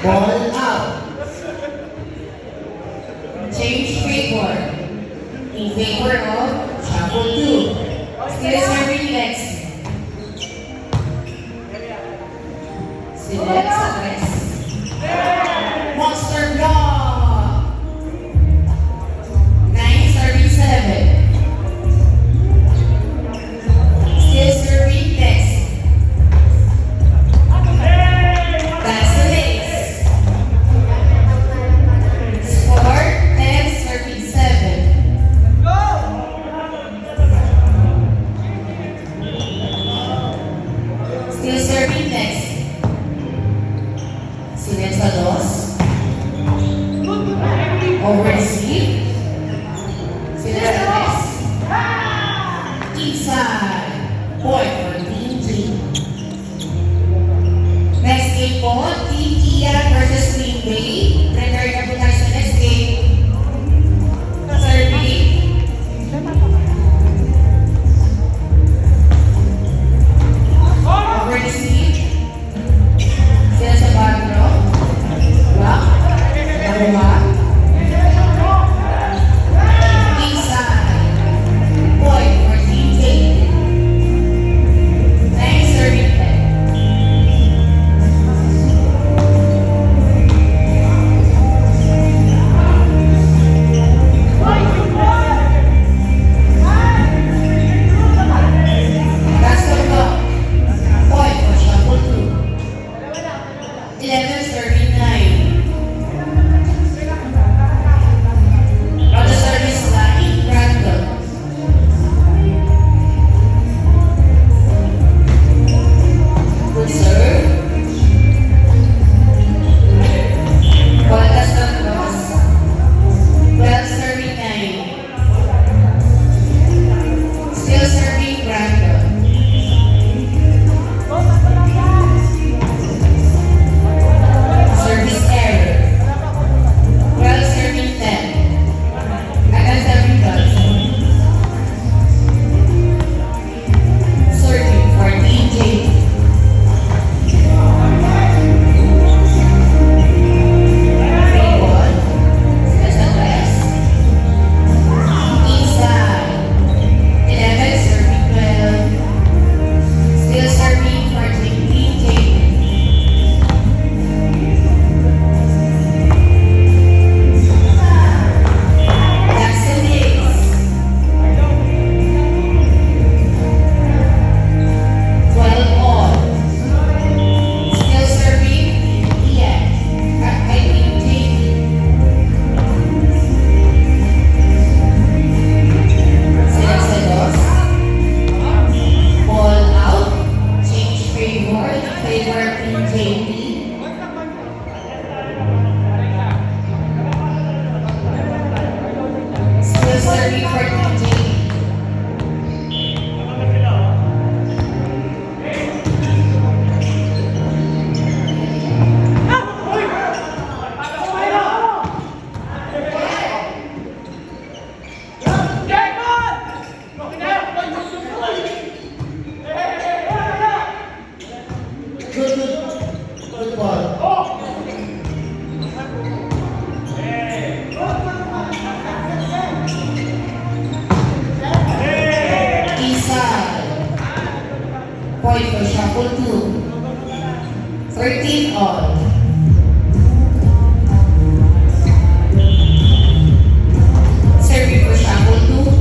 Ball out. Change favor. In favor of shuffle 2. Still serving next. Select sa rest. Monster block. 9 serving 7. Still serving next. That's the next. Score 10 serving 7. Still serving next. Select sa loss. Over receive. Select sa rest. Inside. Point for Team G. Next game po, Team Ian versus Team Bay. Prepare na po tayo sa next game. Serving. Over receive. Sila sa back row. Block. Dalawa. Inside. Point for Team J. Next serving play. That's the block. Point for shuffle 2. 11 serving 9. On the service line, Brandon. Good serve. Ball does not cross. 12 serving 9. Still serving Brandon. Service error. 12 serving 10. Agad serving 12. Serving for DJ. Free ball. Special rest. Inside. 11 serving 12. Still serving for DJ. That's the next. 12 all. Still serving Ian. I think Jamie. Select sa loss. Ball out. Change favor. Favor in Jamie. Still serving for Jamie. Good ball. Inside. Point for shuffle 2. 13 all. Serving for shuffle 2.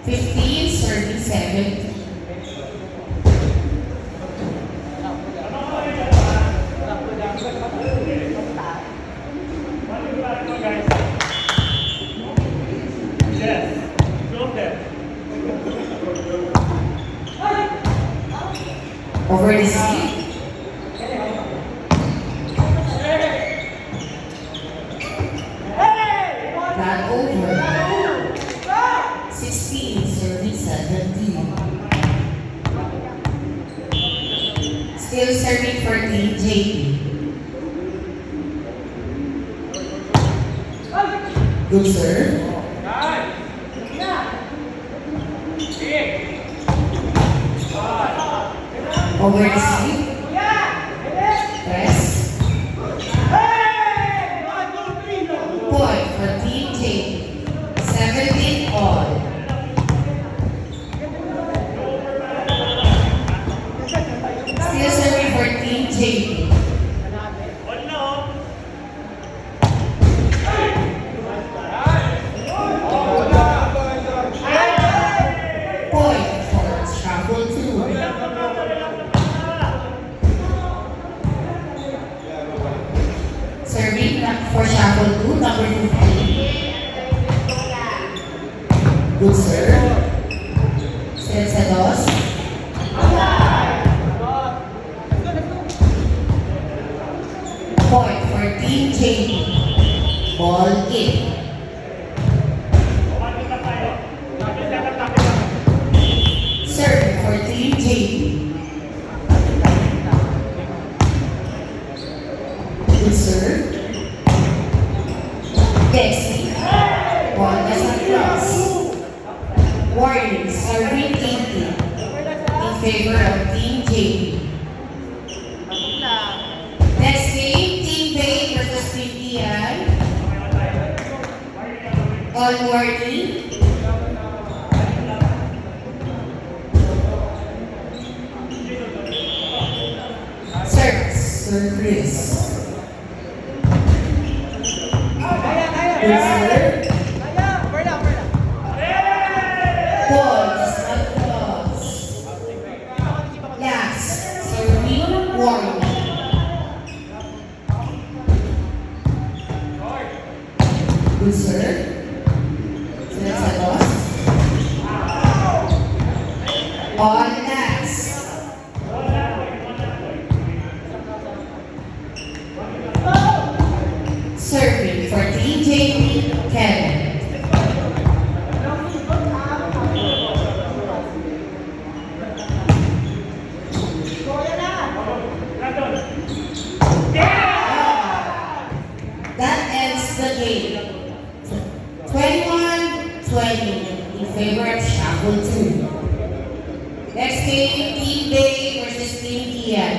15, serving 7. Yes. Go there. Over the seat. Not over. 16, serving 17. Still serving for Team JP. Good serve. Over the seat. Press. Point for Team JP. 17 all. Still serving for Team JP. Point for shuffle 2. Serving for shuffle 2, number 15. Good serve. Set dos. Point for Team JP. Ball in. Serve for Team JP. Good serve. Next. Ball as across. Warning, serving 80 in favor of Team JP. Next game, Team Bay versus Team Ian. On warning. Service. Good serve. Balls across. Last, serving warning. Good serve. Set dos. On last. Serving for Team JP, Kevin. That ends the game. 21-20 in favor of Shuffle 2. Next game, Team Bay versus Team Ian.